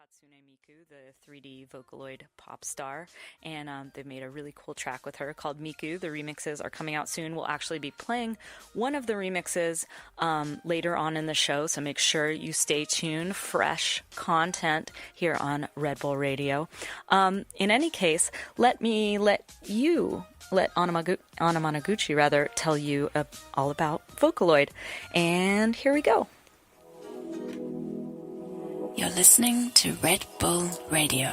Hatsune Miku, the 3D Vocaloid pop star, and they've made a really cool track with her called Miku. The remixes are coming out soon. We'll actually be playing one of the remixes later on in the show, so make sure you stay tuned. Fresh content here on RedBull Radio. In any case, let Anamanaguchi rather tell you all about Vocaloid. And here we go. You're listening to Red Bull Radio.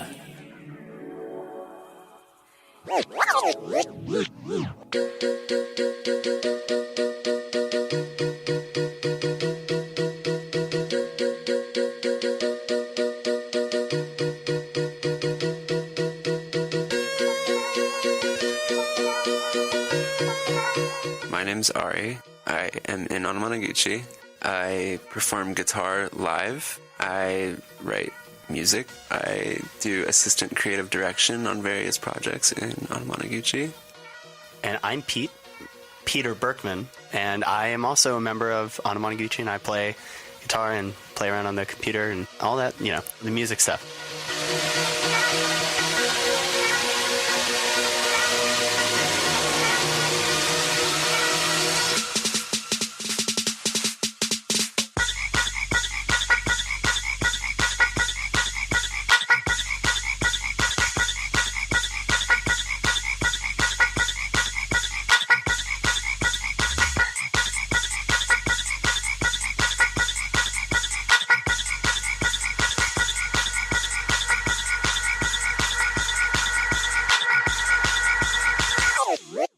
My name's Ari. I am in Anamanaguchi. I perform guitar live. I write music. I do assistant creative direction on various projects in Anamanaguchi. And I'm Peter Berkman, and I am also a member of Anamanaguchi, and I play guitar and play around on the computer and all that, the music stuff.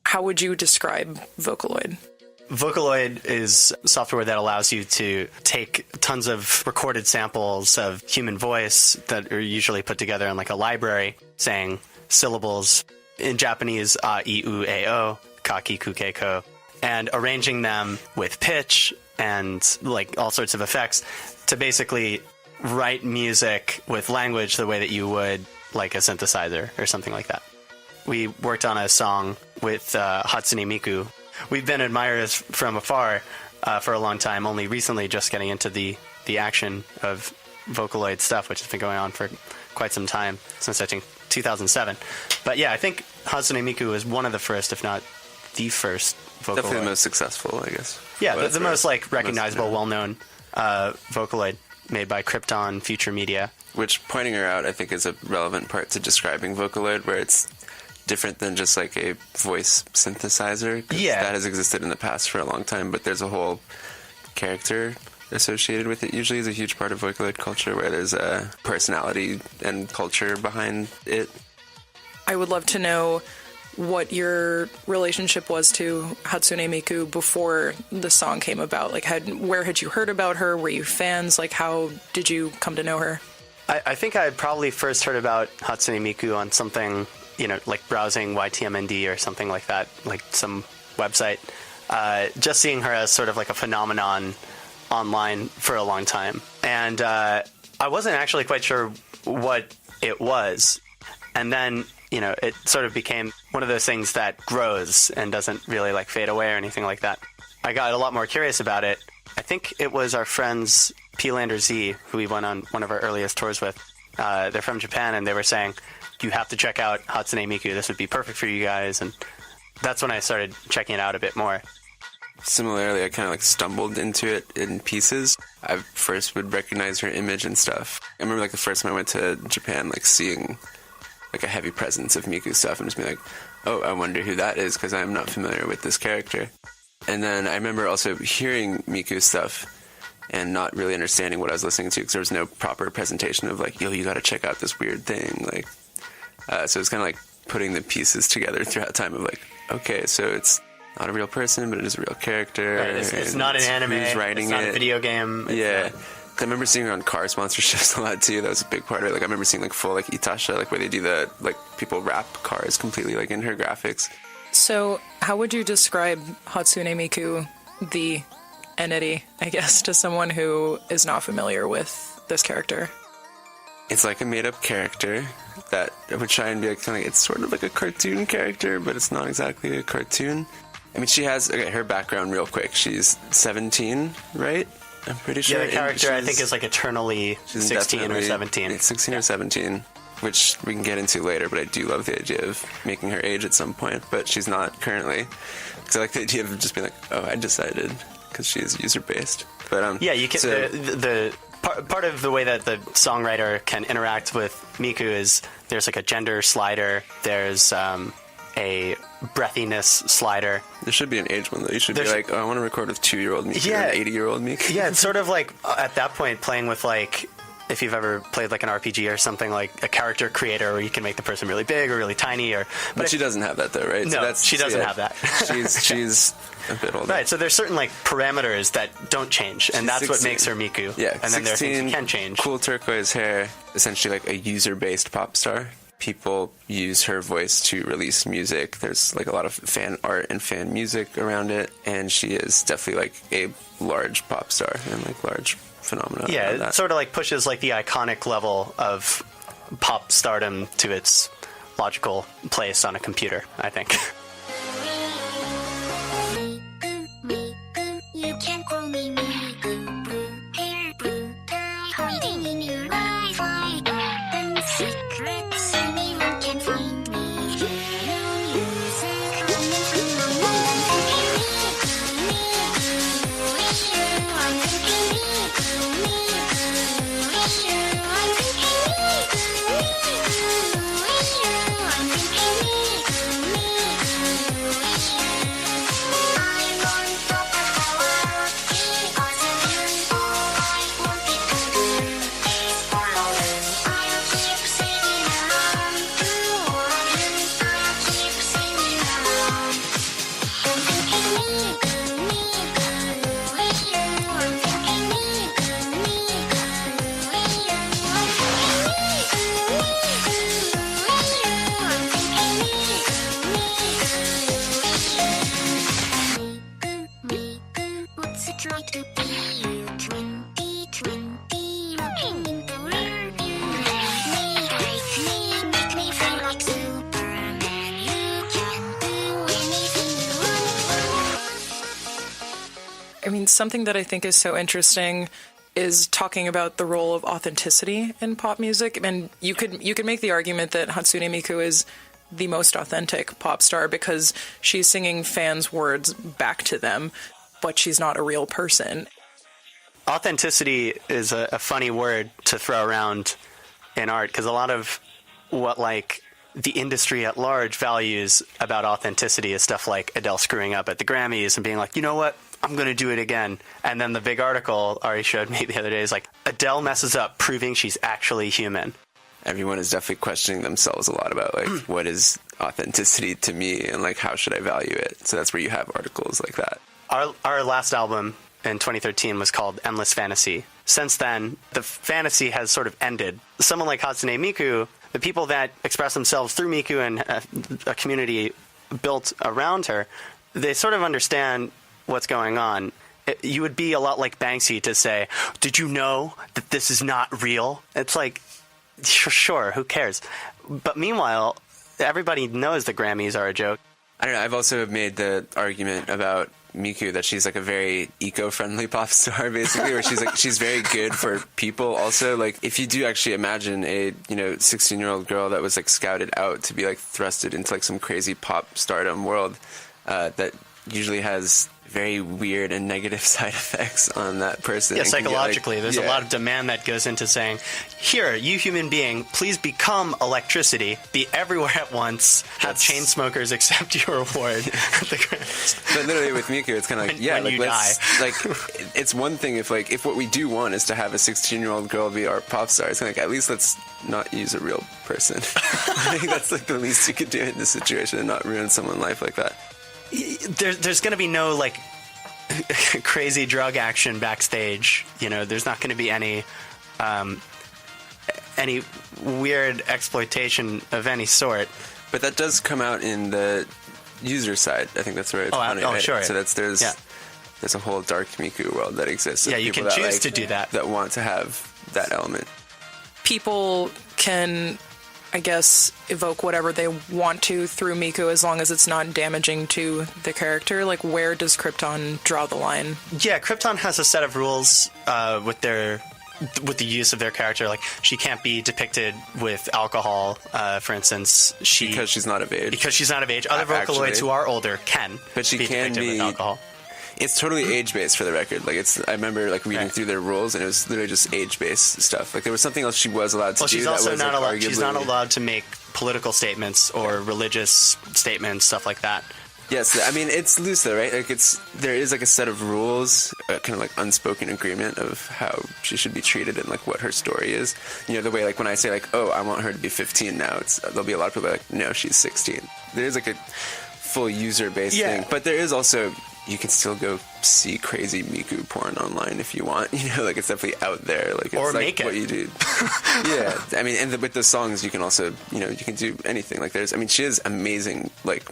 How would you describe Vocaloid? Vocaloid is software that allows you to take tons of recorded samples of human voice that are usually put together in like a library, saying syllables in Japanese, a, I, U, E, O, ka, ki, ku, ke, ko, and arranging them with pitch and like all sorts of effects to basically write music with language the way that you would like a synthesizer or something like that. We worked on a song with Hatsune Miku. We've been admirers from afar for a long time, only recently just getting into the action of Vocaloid stuff, which has been going on for quite some time, since I think 2007. But yeah, I think Hatsune Miku is one of the first, if not the first Vocaloid. Definitely the most successful, I guess. Yeah, the most like recognizable, well-known Vocaloid made by Krypton Future Media. Which, pointing her out, I think is a relevant part to describing Vocaloid, where it's different than just like a voice synthesizer. Yeah. That has existed in the past for a long time, but there's a whole character associated with it. Usually is a huge part of Vocaloid culture, where there's a personality and culture behind it. I would love to know what your relationship was to Hatsune Miku before the song came about. Like, where had you heard about her? Were you fans? Like, how did you come to know her? I think I probably first heard about Hatsune Miku on something, like browsing YTMND or something like that, like some website. Just seeing her as sort of like a phenomenon online for a long time. And I wasn't actually quite sure what it was. And then, it sort of became one of those things that grows and doesn't really like fade away or anything like that. I got a lot more curious about it. I think it was our friends P-Lander Z, who we went on one of our earliest tours with. They're from Japan, and they were saying, you have to check out Hatsune Miku. This would be perfect for you guys. And that's when I started checking it out a bit more. Similarly, I kind of like stumbled into it in pieces. I first would recognize her image and stuff. I remember like the first time I went to Japan, like seeing like a heavy presence of Miku stuff and just being like, oh, I wonder who that is, because I'm not familiar with this character. And then I remember also hearing Miku stuff and not really understanding what I was listening to, because there was no proper presentation of like, yo, you got to check out this weird thing. Like, so it's kind of like putting the pieces together throughout time of like, okay, so it's not a real person, but it is a real character. Right, it's not an anime. Who's writing it's not it. A video game. Yeah. I remember seeing her on car sponsorships a lot too. That was a big part of it. Like I remember seeing like full like Itasha, like where they do the like people wrap cars completely like in her graphics. So how would you describe Hatsune Miku, the entity, I guess, to someone who is not familiar with this character? It's like a made-up character that I would try and be like, kind of, it's sort of like a cartoon character, but it's not exactly a cartoon. I mean, she has, okay, her background real quick. She's 17, right? I'm pretty sure. Yeah, the character I think is like eternally 16 or 17. It's 16 or 17, which we can get into later, but I do love the idea of making her age at some point, but she's not currently. Because I like the idea of just being like, oh, I decided, because she is user-based. But yeah, you can. So, part of the way that the songwriter can interact with Miku is there's like a gender slider, there's a breathiness slider. There should be an age one, though. You should be like, oh, I want to record with 2-year-old Miku and 80-year-old Miku. Yeah, it's sort of like, at that point, playing with, like, if you've ever played, like, an RPG or something, like a character creator where you can make the person really big or really tiny. But she doesn't have that, though, right? No, she doesn't have that. She's a bit older. Right, so there's certain, like, parameters that don't change, and that's 16. What makes her Miku. Yeah, and then 16, there are things you can change. Cool turquoise hair, essentially like a user-based pop star. People use her voice to release music. There's like a lot of fan art and fan music around it, and she is definitely like a large pop star and like large phenomenon. Yeah, it sort of like pushes like the iconic level of pop stardom to its logical place on a computer, I think. You can call me Miku. Blue hair, blue tie, hiding in your eyes, hide and secrets. Anyone can find me. No music coming from my mind. With you, I'm thinking Miku. With you, I'm thinking Miku. With you, I'm thinking Miku. With you, I'm on top of the world. Because of you, all I wanted to do is follow you. I'll keep singing along to all of you. I'll keep singing along. I'm thinking Miku, Miku, with you. I'm thinking Miku, Miku, with you. I'm thinking Miku, Miku, with you. I'm thinking Miku, Miku, with you. Miku, what's it like to be you? 2020, looking in the rearview. Make me feel like Superman. You can do anything you want. I mean, something that I think is so interesting is talking about the role of authenticity in pop music. And you could make the argument that Hatsune Miku is the most authentic pop star because she's singing fans' words back to them, but she's not a real person. Authenticity is a funny word to throw around in art because a lot of what like the industry at large values about authenticity is stuff like Adele screwing up at the Grammys and being like, you know what, I'm going to do it again. And then the big article Ari showed me the other day is like, Adele messes up, proving she's actually human. Everyone is definitely questioning themselves a lot about like what is authenticity to me and like how should I value it. So that's where you have articles like that. Our last album in 2013 was called Endless Fantasy. Since then, the fantasy has sort of ended. Someone like Hatsune Miku, the people that express themselves through Miku and a community built around her, they sort of understand what's going on. You would be a lot like Banksy to say, did you know that this is not real? It's like, sure, who cares? But meanwhile, everybody knows the Grammys are a joke. I don't know. I've also made the argument about Miku that she's like a very eco-friendly pop star, basically, where she's like she's very good for people. Also, like if you do actually imagine a 16-year-old girl that was like scouted out to be like thrusted into like some crazy pop stardom world, that usually has very weird and negative side effects on that person. Yeah, psychologically, there's a lot of demand that goes into saying, here, you human being, please become electricity, be everywhere at once, have chain smokers accept your award at the Grammys. But literally with Miku, it's kind of like, when you die. Like, it's one thing if what we do want is to have a 16-year-old girl be our pop star, it's kind of like, at least let's not use a real person. I think that's like the least you could do in this situation and not ruin someone's life like that. There's going to be no like crazy drug action backstage. There's not going to be any weird exploitation of any sort. But that does come out in the user side. I think that's where it's funny. Oh, right? sure. So there's a whole dark Miku world that exists. Yeah, you can choose to do that. That want to have that element. People can I guess, evoke whatever they want to through Miku as long as it's not damaging to the character? Like, where does Krypton draw the line? Yeah, Krypton has a set of rules with the use of their character. Like, she can't be depicted with alcohol, for instance. Because she's not of age. Because she's not of age. Other Vocaloids who are older can, but she be can depicted with alcohol. It's totally age-based for the record. Like, I remember like reading through their rules, and it was literally just age-based stuff. Like, there was something else she was allowed to do. She's also not allowed. She's not arguably- allowed to make political statements or religious statements, stuff like that. Yes, I mean, it's loose though, right? Like, there is like a set of rules, kind of like unspoken agreement of how she should be treated and like what her story is. You know, the way like when I say like, oh, I want her to be 15 now, there'll be a lot of people like, no, she's 16. There's like a full user-based thing, but there is also, you can still go see crazy Miku porn online if you want. You know, like, it's definitely out there. Like, it's or like make it. What you do. Yeah, I mean, and with the songs, you can also, you know, you can do anything. Like, she has amazing, like,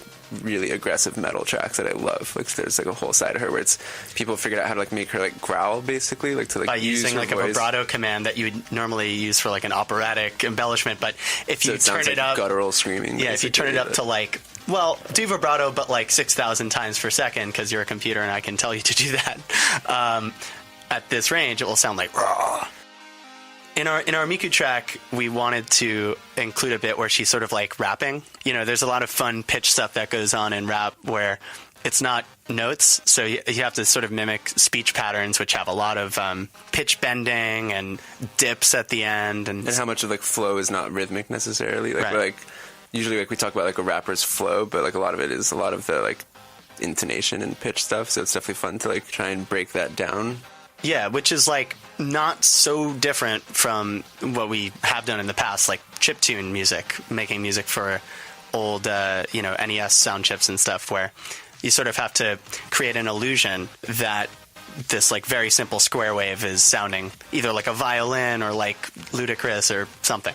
really aggressive metal tracks that I love. Like, there's like a whole side of her where it's people figured out how to like make her like growl, basically, like to like by use using her like voice. a vibrato command that you would normally use for like an operatic embellishment. But if So you it sounds turn it like up, guttural screaming. yeah, if you turn it up to like, well, do vibrato, but like 6,000 times per second, because you're a computer and I can tell you to do that. At this range, it will sound like raw. In our Miku track, we wanted to include a bit where she's sort of like rapping. You know, there's a lot of fun pitch stuff that goes on in rap where it's not notes, so you have to sort of mimic speech patterns, which have a lot of pitch bending and dips at the end, and how much of like flow is not rhythmic necessarily. Like, Right. we're, like usually like we talk about like a rapper's flow, but like a lot of it is a lot of the like intonation and pitch stuff. So it's definitely fun to like try and break that down. yeah, which is like not so different from what we have done in the past, like chiptune music, making music for old, NES sound chips and stuff, where you sort of have to create an illusion that this like very simple square wave is sounding either like a violin or like ludicrous or something.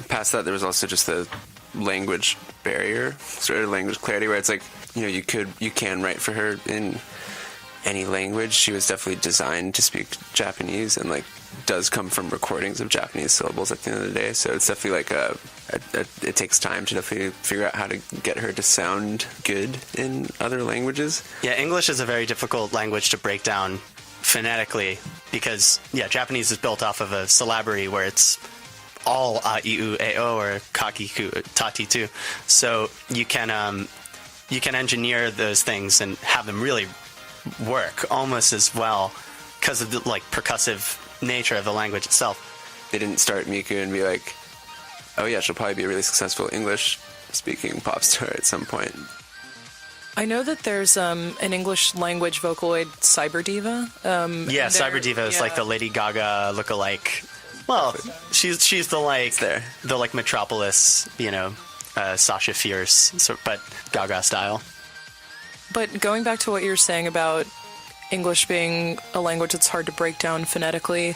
Past that, there was also just the language barrier, sort of language clarity, where it's like, you know, you can write for her in any language. She was definitely designed to speak Japanese, and like does come from recordings of Japanese syllables at the end of the day. So it's definitely like it takes time to definitely figure out how to get her to sound good in other languages. Yeah, English is a very difficult language to break down phonetically because, Japanese is built off of a syllabary where it's all a, I, U, E, O, or kakiku, tati too. So you can engineer those things and have them really work almost as well because of the like percussive nature of the language itself. They didn't start Miku and be like, oh yeah, she'll probably be a really successful English-speaking pop star at some point. I know that there's an English language Vocaloid, Cyber Diva. Cyber Diva is like the Lady Gaga lookalike. Well, she's the like there. the like Metropolis, Sasha Fierce, but Gaga style. But going back to what you were saying about English being a language that's hard to break down phonetically,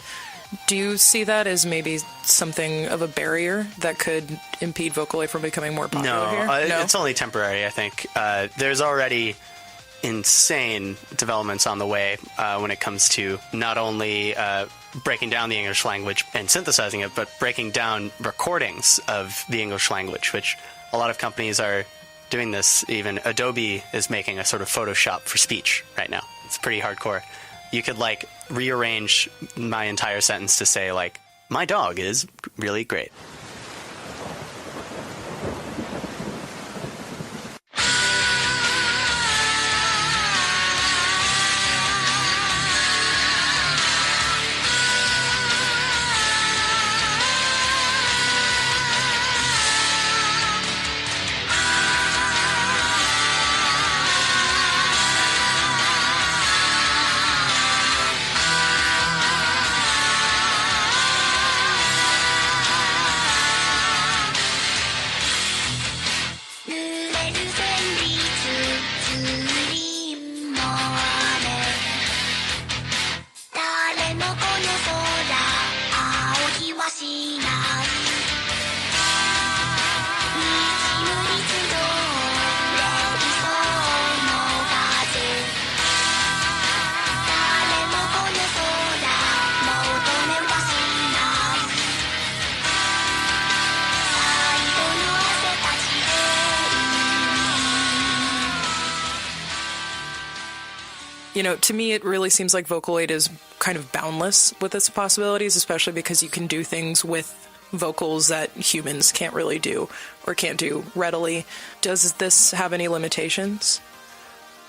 do you see that as maybe something of a barrier that could impede Vocaloid from becoming more popular here? No, it's only temporary, I think. There's already insane developments on the way when it comes to not only breaking down the English language and synthesizing it, but breaking down recordings of the English language, which a lot of companies are doing this. Even Adobe is making a sort of Photoshop for speech right now. It's pretty hardcore. You could like rearrange my entire sentence to say like, my dog is really great. To me, it really seems like Vocaloid is kind of boundless with its possibilities, especially because you can do things with vocals that humans can't really do or can't do readily. Does this have any limitations?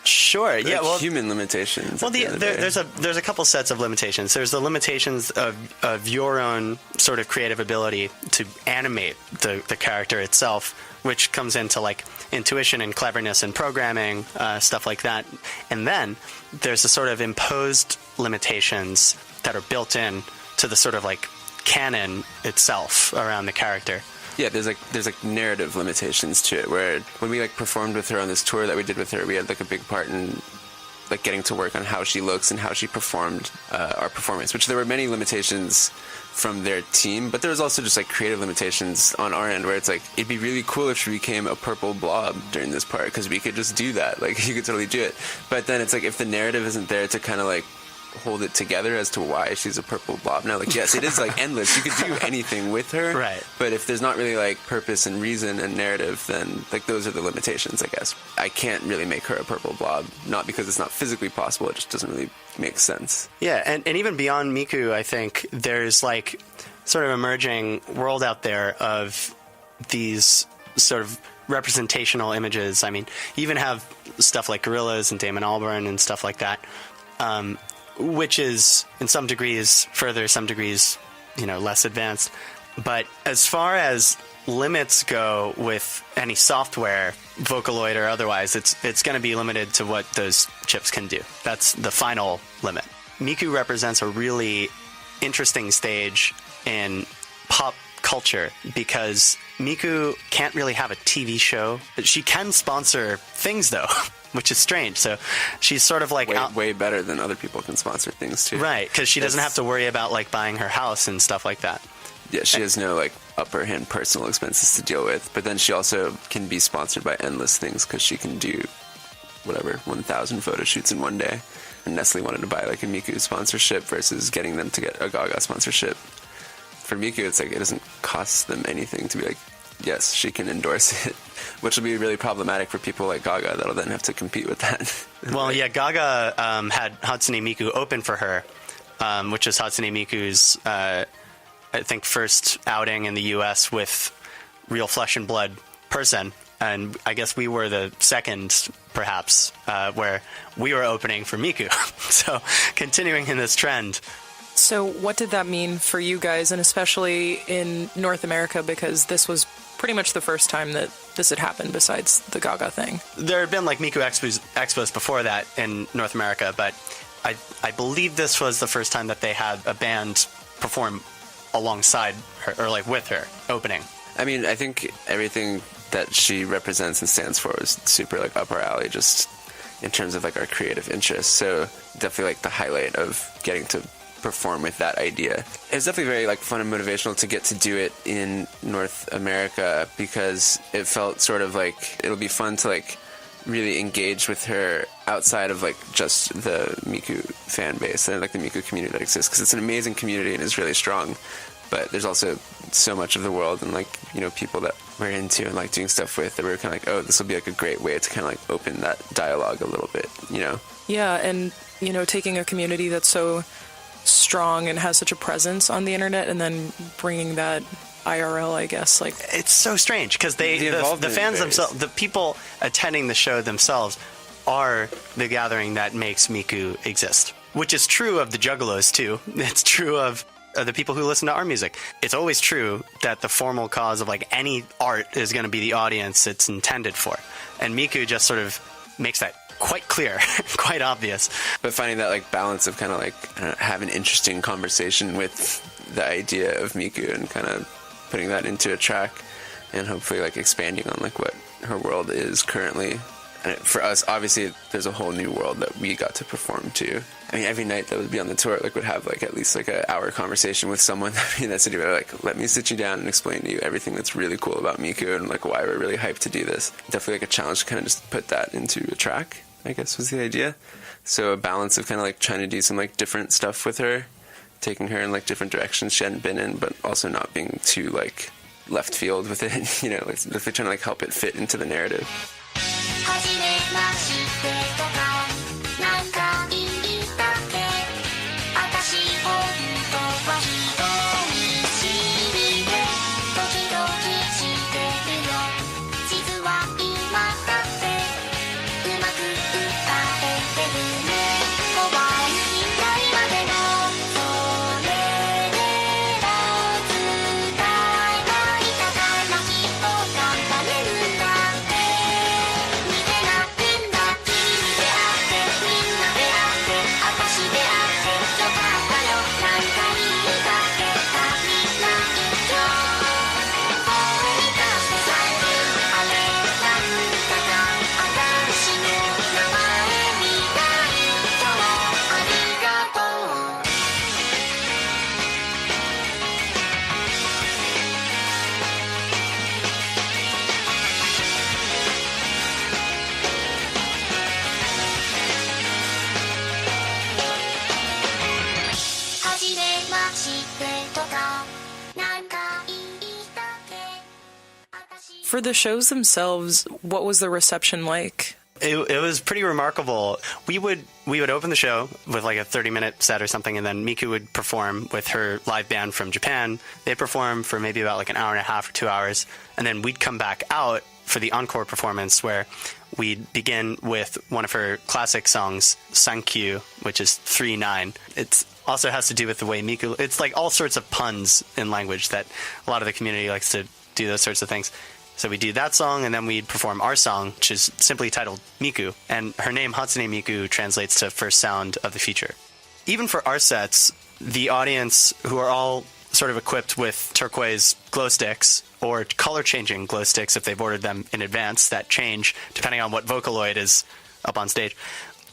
Sure. Yeah. Well, human limitations. Well, there's a couple sets of limitations. There's the limitations of your own sort of creative ability to animate the character itself, which comes into like intuition and cleverness and programming, stuff like that. And then there's the sort of imposed limitations that are built in to the sort of like canon itself around the character. Yeah, there's like narrative limitations to it, where when we like performed with her on this tour that we did with her, we had like a big part in like getting to work on how she looks and how she performed our performance, which there were many limitations from their team, but there was also just like creative limitations on our end, where it's like, it'd be really cool if she became a purple blob during this part, because we could just do that. Like, you could totally do it. But then it's like, if the narrative isn't there to kind of like hold it together as to why she's a purple blob. Now, like, yes, it is like endless. You could do anything with her, right? But if there's not really like purpose and reason and narrative, then like those are the limitations, I guess. I can't really make her a purple blob, not because it's not physically possible, it just doesn't really make sense. Yeah, and even beyond Miku, I think there's like sort of emerging world out there of these sort of representational images. I mean, you even have stuff like Gorillaz and Damon Albarn and stuff like that, which is in some degrees further, some degrees, less advanced. But as far as limits go with any software, Vocaloid or otherwise, it's going to be limited to what those chips can do. That's the final limit. Miku represents a really interesting stage in pop culture because Miku can't really have a TV show. She can sponsor things, though, which is strange. So she's sort of like way better than other people can sponsor things too. Right, because she doesn't have to worry about like buying her house and stuff like that. Yeah, she has no like upper hand personal expenses to deal with. But then she also can be sponsored by endless things because she can do whatever 1,000 photo shoots in one day. And Nestle wanted to buy like a Miku sponsorship versus getting them to get a Gaga sponsorship. For Miku, it's like it doesn't cost them anything to be like, yes, she can endorse it, which will be really problematic for people like Gaga that'll then have to compete with that. Well, yeah, Gaga had Hatsune Miku open for her, which is Hatsune Miku's, I think, first outing in the U.S. with real flesh and blood person. And I guess we were the second, perhaps, where we were opening for Miku. So continuing in this trend. So what did that mean for you guys, and especially in North America, because this was pretty much the first time that this had happened besides the Gaga thing? There had been like Miku expos before that in North America, but I believe this was the first time that they had a band perform alongside her, or like with her, opening. I mean, I think everything that she represents and stands for is super like up our alley, just in terms of like our creative interests. So definitely like the highlight of getting to perform with that idea. It was definitely very like fun and motivational to get to do it in North America, because it felt sort of like it'll be fun to like really engage with her outside of like just the Miku fan base and like the Miku community that exists, because it's an amazing community and is really strong. But there's also so much of the world and like, people that we're into and like doing stuff with that we're kind of like, oh, this will be like a great way to kind of like open that dialogue a little bit, Yeah, and taking a community that's so strong and has such a presence on the internet and then bringing that IRL, I guess, like it's so strange because the fans themselves, the people attending the show themselves, are the gathering that makes Miku exist, which is true of the Juggalos too. It's true of the people who listen to our music. It's always true that the formal cause of like any art is going to be the audience it's intended for, and Miku just sort of makes that quite clear, quite obvious. But finding that like balance of kind of like have an interesting conversation with the idea of Miku and kind of putting that into a track, and hopefully like expanding on like what her world is currently. And for us, obviously, there's a whole new world that we got to perform to. I mean, every night that would be on the tour, like would have like at least like an hour conversation with someone in that city. Like, let me sit you down and explain to you everything that's really cool about Miku and like why we're really hyped to do this. Definitely like a challenge to kind of just put that into a track, I guess was the idea. So a balance of kind of like trying to do some like different stuff with her, taking her in like different directions she hadn't been in, but also not being too like left field with it. Like definitely trying to like help it fit into the narrative. 初めましてとかなんか For the shows themselves, what was the reception like? It was pretty remarkable. We would open the show with like a 30-minute set or something, and then Miku would perform with her live band from Japan. They'd perform for maybe about like an hour and a half or 2 hours, and then we'd come back out for the encore performance where we'd begin with one of her classic songs, Sankyu, which is 3-9. It also has to do with the way Miku... It's like all sorts of puns in language that a lot of the community likes to do those sorts of things. So we do that song, and then we'd perform our song, which is simply titled Miku. And her name, Hatsune Miku, translates to first sound of the future. Even for our sets, the audience, who are all sort of equipped with turquoise glow sticks, or color-changing glow sticks if they've ordered them in advance, that change depending on what Vocaloid is up on stage.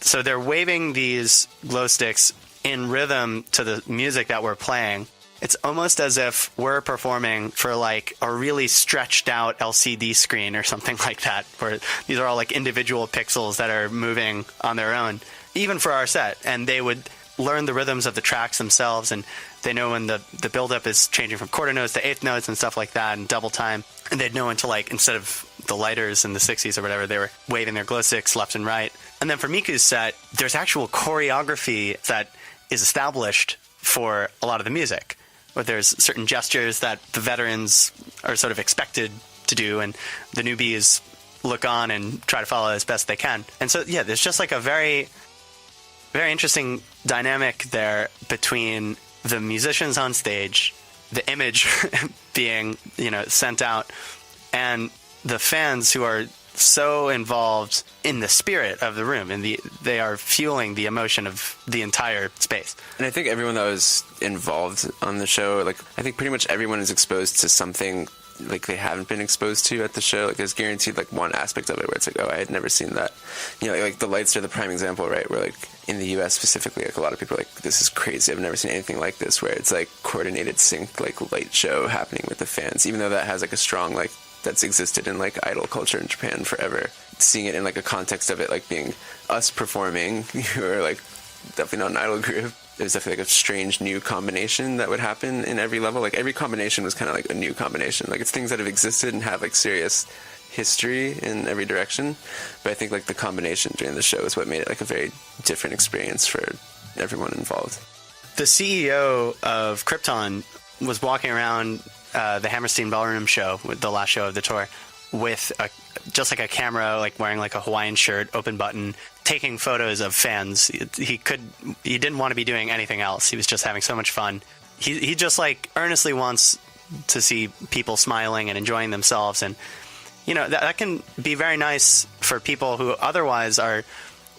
So they're waving these glow sticks in rhythm to the music that we're playing. It's almost as if we're performing for like a really stretched out LCD screen or something like that, where these are all like individual pixels that are moving on their own, even for our set. And they would learn the rhythms of the tracks themselves, and they know when the buildup is changing from quarter notes to eighth notes and stuff like that, and double time. And they'd know when to, like, instead of the lighters in the 60s or whatever, they were waving their glow sticks left and right. And then for Miku's set, there's actual choreography that is established for a lot of the music, where there's certain gestures that the veterans are sort of expected to do, and the newbies look on and try to follow as best they can. And so, yeah, there's just like a very, very interesting dynamic there between the musicians on stage, the image being, sent out, and the fans who are so involved in the spirit of the room, and they are fueling the emotion of the entire space. And I think everyone that was involved on the show, like, I think pretty much everyone is exposed to something like they haven't been exposed to at the show. Like, there's guaranteed like one aspect of it where it's like, oh, I had never seen that. Like the lights are the prime example, right? Where like in the US specifically, like a lot of people are like, this is crazy, I've never seen anything like this, where it's like coordinated sync like light show happening with the fans, even though that has like a strong like that's existed in like idol culture in Japan forever. Seeing it in like a context of it like being us performing, who are like definitely not an idol group, there's definitely like a strange new combination that would happen in every level. Like every combination was kind of like a new combination. Like it's things that have existed and have like serious history in every direction. But I think like the combination during the show is what made it like a very different experience for everyone involved. The CEO of Krypton was walking around the Hammerstein Ballroom show, with the last show of the tour, with just like a camera, like wearing like a Hawaiian shirt, open button, taking photos of fans. He didn't want to be doing anything else. He was just having so much fun. He just like earnestly wants to see people smiling and enjoying themselves, and that can be very nice for people who otherwise are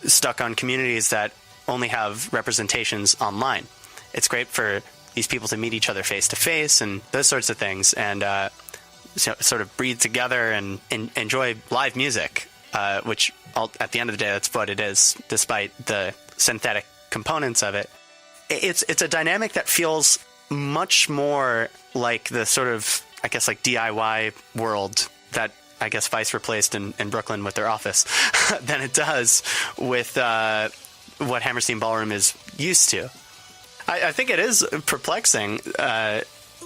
stuck on communities that only have representations online. It's great for these people to meet each other face to face and those sorts of things, and sort of breathe together and enjoy live music, which at the end of the day, that's what it is, despite the synthetic components of it. It's a dynamic that feels much more like the sort of, I guess, like DIY world that I guess Vice replaced in Brooklyn with their office than it does with what Hammerstein Ballroom is used to. I think it is perplexing.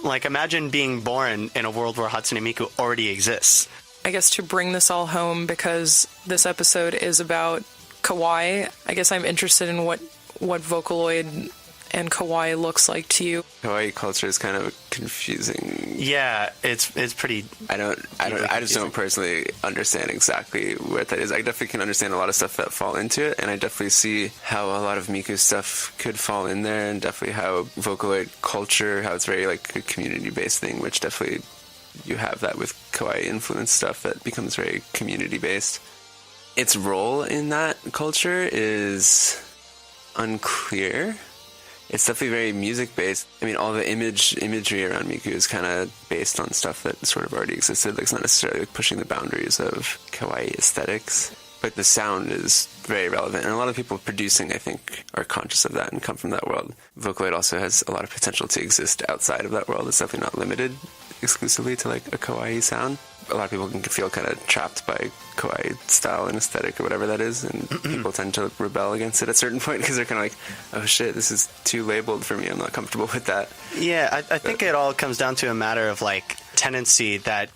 Like, imagine being born in a world where Hatsune Miku already exists. I guess to bring this all home, because this episode is about kawaii, I guess I'm interested in what Vocaloid and kawaii looks like to you. Kawaii culture is kind of confusing. Yeah, it's pretty. I just don't personally understand exactly what that is. I definitely can understand a lot of stuff that fall into it, and I definitely see how a lot of Miku's stuff could fall in there, and definitely how Vocaloid culture, how it's very like a community-based thing, which definitely you have that with kawaii influence stuff that becomes very community-based. Its role in that culture is unclear. It's definitely very music-based. I mean, all the imagery around Miku is kind of based on stuff that sort of already existed. Like, it's not necessarily like pushing the boundaries of kawaii aesthetics, but the sound is very relevant. And a lot of people producing, I think, are conscious of that and come from that world. Vocaloid also has a lot of potential to exist outside of that world. It's definitely not limited exclusively to like a kawaii sound. A lot of people can feel kind of trapped by kawaii style and aesthetic or whatever that is, and people tend to rebel against it at a certain point because they're kind of like, oh shit, this is too labeled for me, I'm not comfortable with that. Yeah, I think it all comes down to a matter of like tendency that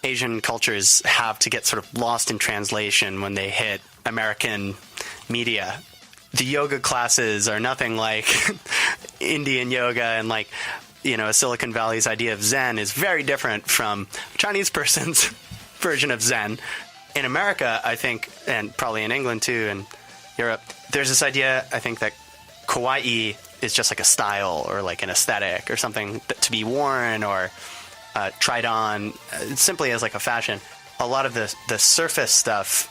Asian cultures have to get sort of lost in translation when they hit American media. The yoga classes are nothing like Indian yoga, and like, you know, Silicon Valley's idea of Zen is very different from a Chinese person's version of Zen. In America, I think, and probably in England too, and Europe, there's this idea, I think, that kawaii is just like a style or like an aesthetic or something to be worn or tried on simply as like a fashion. A lot of the surface stuff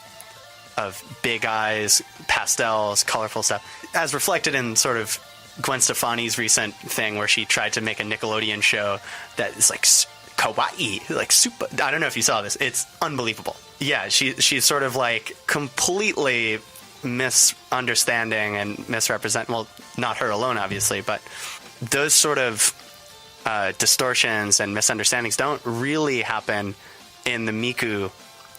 of big eyes, pastels, colorful stuff, as reflected in sort of Gwen Stefani's recent thing where she tried to make a Nickelodeon show that is like kawaii, like super. I don't know if you saw this. It's unbelievable. Yeah, she's sort of like completely misunderstanding and misrepresent. Well, not her alone, obviously, but those sort of distortions and misunderstandings don't really happen in the Miku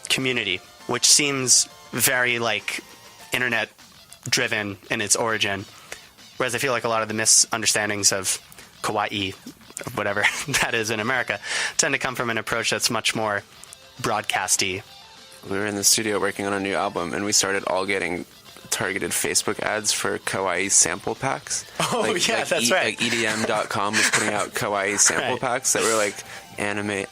community, which seems very like internet driven in its origin. Whereas I feel like a lot of the misunderstandings of kawaii, whatever that is in America, tend to come from an approach that's much more broadcasty. We were in the studio working on a new album, and we started all getting targeted Facebook ads for kawaii sample packs. Oh, yeah, that's right. Like EDM.com was putting out kawaii sample packs that were like anime,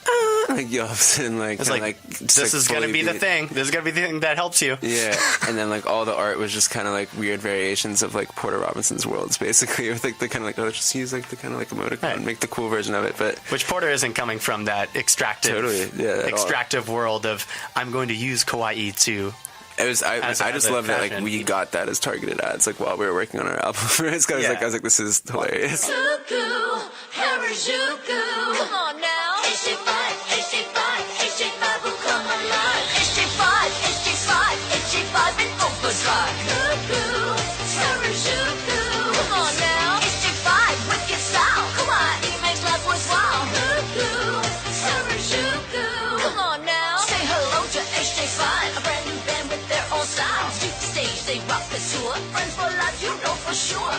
like yups, and like, it's like this is going to be the thing. This is going to be the thing that helps you. Yeah, and then like all the art was just kind of like weird variations of like Porter Robinson's Worlds, basically, with like the kind of like, oh, let's just use like the kind of like emoticon and make the cool version of it. But which Porter isn't coming from that extractive world of I'm going to use kawaii to. It was. I just love that. Like we got that as targeted ads. Like while we were working on our album, I was like, this is hilarious. Harajuku, Harajuku. Come on now. HJ5, will come alive. HJ5 in overdrive. Cuckoo, Harajuku. Come on now. HJ5 with your style. Come on, it makes life worthwhile. Cuckoo, Harajuku. Come on now. Say hello to HJ5, a brand new band with their own style. Street to stage, they rock the tour. Friends for life, you know for sure.